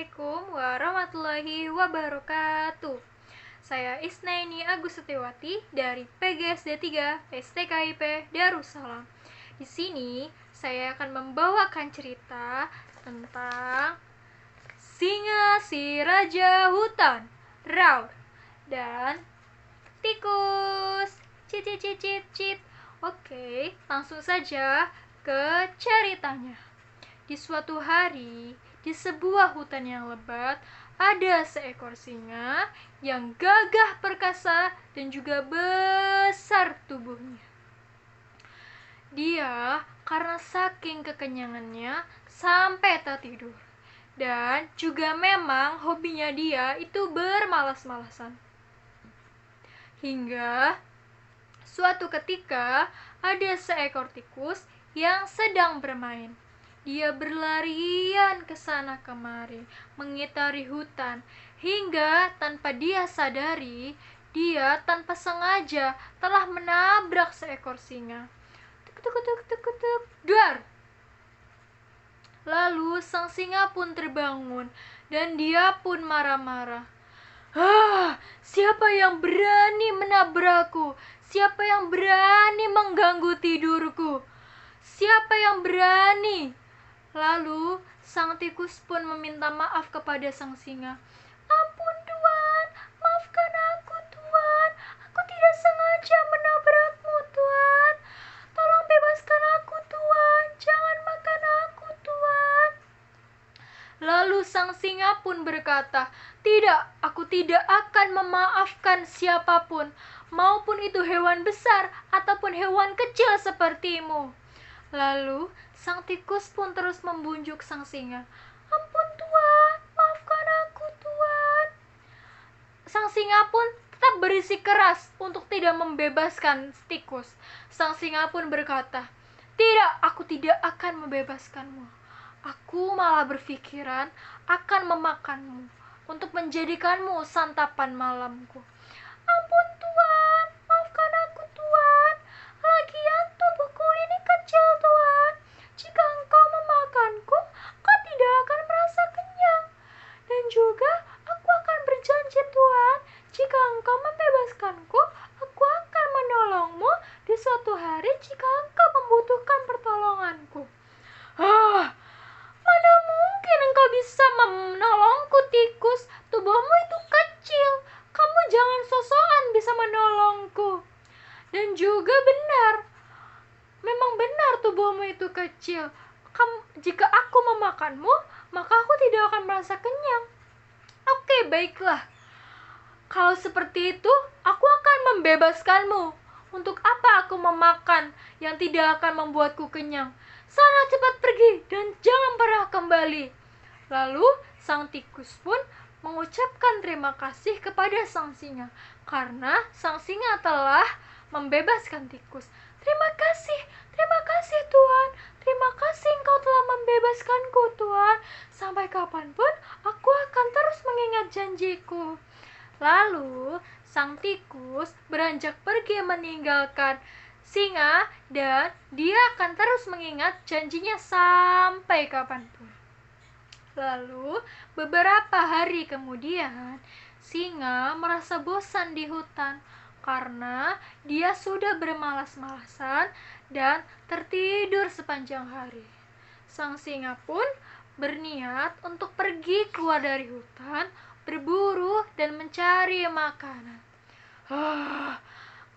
Assalamualaikum warahmatullahi wabarakatuh. Saya Isnaini Agus Setiawati dari PGSD 3 STKIP Darussalam. Di sini saya akan membawakan cerita tentang singa si raja hutan, Raud, dan tikus. Cit cit cit cit cit. Oke, langsung saja ke ceritanya. Di suatu hari, di sebuah hutan yang lebat, ada seekor singa yang gagah perkasa dan juga besar tubuhnya. Dia karena saking kekenyangannya sampai tak tidur. Dan juga memang hobinya dia itu bermalas-malasan. Hingga suatu ketika ada seekor tikus yang sedang bermain. Dia berlarian ke sana kemari, mengitari hutan, hingga tanpa dia sadari, dia tanpa sengaja telah menabrak seekor singa. Tuk tuk tuk tuk tuk, duar! Lalu sang singa pun terbangun, dan dia pun marah-marah. Siapa yang berani menabrakku? Siapa yang berani mengganggu tidurku? Siapa yang berani? Lalu sang tikus pun meminta maaf kepada sang singa. Ampun Tuan, maafkan aku Tuan. Aku tidak sengaja menabrakmu Tuan. Tolong bebaskan aku Tuan. Jangan makan aku Tuan. Lalu sang singa pun berkata, tidak, aku tidak akan memaafkan siapapun, maupun itu hewan besar ataupun hewan kecil sepertimu. Lalu sang tikus pun terus membujuk sang singa. Ampun Tuan, maafkan aku Tuan. Sang singa pun tetap bersikeras untuk tidak membebaskan tikus. Sang singa pun berkata, tidak, aku tidak akan membebaskanmu. Aku malah berpikiran akan memakanmu untuk menjadikanmu santapan malamku. Ampun Tuan, maafkan aku Tuan. Lagian tubuhku ini kecil Tuan. Jika engkau memakanku, kau tidak akan merasa kenyang. Dan juga aku akan berjanji Tuan, jika engkau membebaskanku, aku akan menolongmu di suatu hari jika engkau membutuhkan pertolonganku. Mana mungkin engkau bisa menolongku tikus, tubuhmu itu kecil. Kamu jangan sosokan bisa menolongku. Dan juga benar, memang benar tubuhmu itu kecil. Jika aku memakanmu, maka aku tidak akan merasa kenyang. Oke, baiklah. Kalau seperti itu, aku akan membebaskanmu. Untuk apa aku memakan yang tidak akan membuatku kenyang? Sana cepat pergi dan jangan pernah kembali. Lalu sang tikus pun mengucapkan terima kasih kepada sang singa karena sang singa telah membebaskan tikus. Terima kasih Tuan. Terima kasih engkau telah membebaskanku Tuan. Sampai kapanpun aku akan terus mengingat janjiku. Lalu sang tikus beranjak pergi meninggalkan singa dan dia akan terus mengingat janjinya sampai kapanpun. Lalu beberapa hari kemudian singa merasa bosan di hutan karena dia sudah bermalas-malasan dan tertidur sepanjang hari. Sang singa pun berniat untuk pergi keluar dari hutan, berburu dan mencari makanan.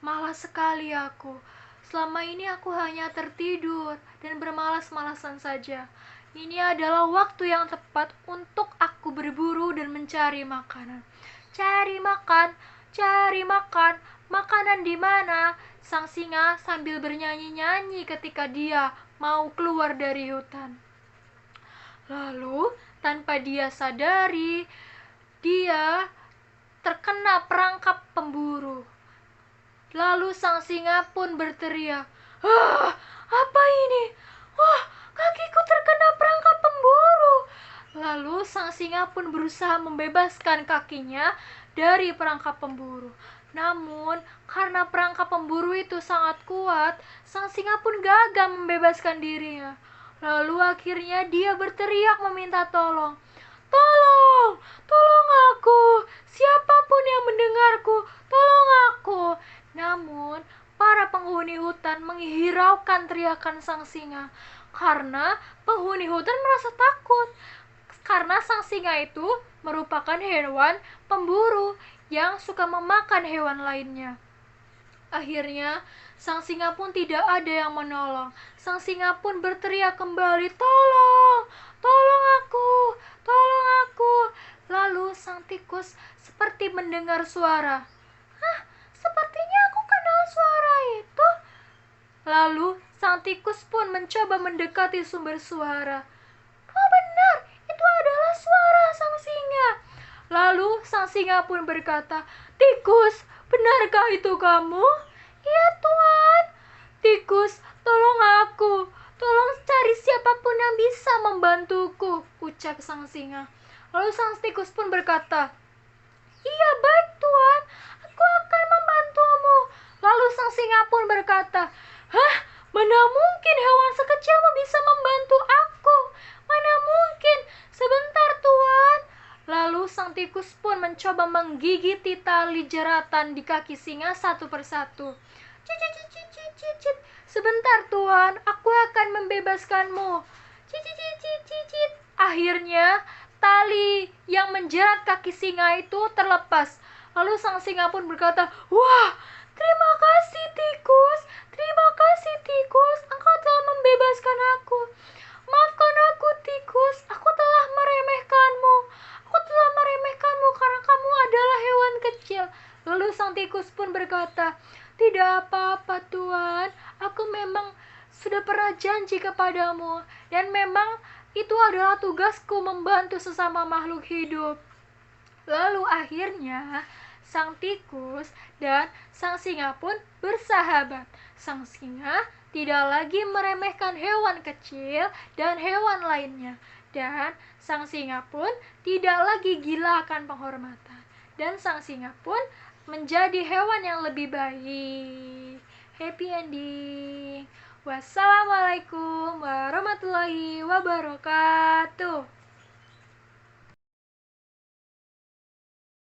Malas sekali aku. Selama ini aku hanya tertidur dan bermalas-malasan saja. Ini adalah waktu yang tepat untuk aku berburu dan mencari makanan. Cari makan. Makanan di mana? Sang singa sambil bernyanyi-nyanyi ketika dia mau keluar dari hutan. Lalu, tanpa dia sadari, dia terkena perangkap pemburu. Lalu sang singa pun berteriak, apa ini? Kakiku terkena perangkap pemburu. Lalu sang singa pun berusaha membebaskan kakinya dari perangkap pemburu. Namun, karena perangkap pemburu itu sangat kuat, sang singa pun gagal membebaskan dirinya. Lalu akhirnya dia berteriak meminta tolong. Tolong, tolong aku, siapapun yang mendengarku, tolong aku. Namun, para penghuni hutan menghiraukan teriakan sang singa, karena penghuni hutan merasa takut. Karena sang singa itu merupakan hewan pemburu yang suka memakan hewan lainnya. Akhirnya, sang singa pun tidak ada yang menolong. Sang singa pun berteriak kembali, "Tolong! Tolong aku! Tolong aku!" Lalu sang tikus seperti mendengar suara. "Hah, sepertinya aku kenal suara itu." Lalu sang tikus pun mencoba mendekati sumber suara. "Oh benar, itu adalah suara sang singa." Lalu sang singa pun berkata, "Tikus, benarkah itu kamu?" "Iya Tuan." "Tikus, tolong aku. Tolong cari siapapun yang bisa membantuku," ucap sang singa. Lalu sang tikus pun berkata, "Iya baik Tuan, aku akan membantumu." Lalu sang singa pun berkata, "Hah, mana mungkin hewan sekecilmu bisa membantu aku? Mana mungkin, sebentar Tuan." Lalu sang tikus pun mencoba menggigiti tali jeratan di kaki singa satu persatu. "Cicit, cicit, cicit, cicit. Sebentar Tuan, aku akan membebaskanmu." Cicit, cicit, cicit. Akhirnya tali yang menjerat kaki singa itu terlepas. Lalu sang singa pun berkata, "Wah, terima kasih tikus, terima kasih tikus, engkau telah membebaskan aku. Maafkan aku tikus, aku telah meremehkanmu. Aku telah meremehkanmu karena kamu adalah hewan kecil." Lalu sang tikus pun berkata, "Tidak apa-apa Tuan, aku memang sudah pernah janji kepadamu, dan memang itu adalah tugasku membantu sesama makhluk hidup." Lalu akhirnya sang tikus dan sang singa pun bersahabat. Sang singa tidak lagi meremehkan hewan kecil dan hewan lainnya, dan sang singa pun tidak lagi gila akan penghormatan, dan sang singa pun menjadi hewan yang lebih baik. Happy ending. Wassalamualaikum warahmatullahi wabarakatuh.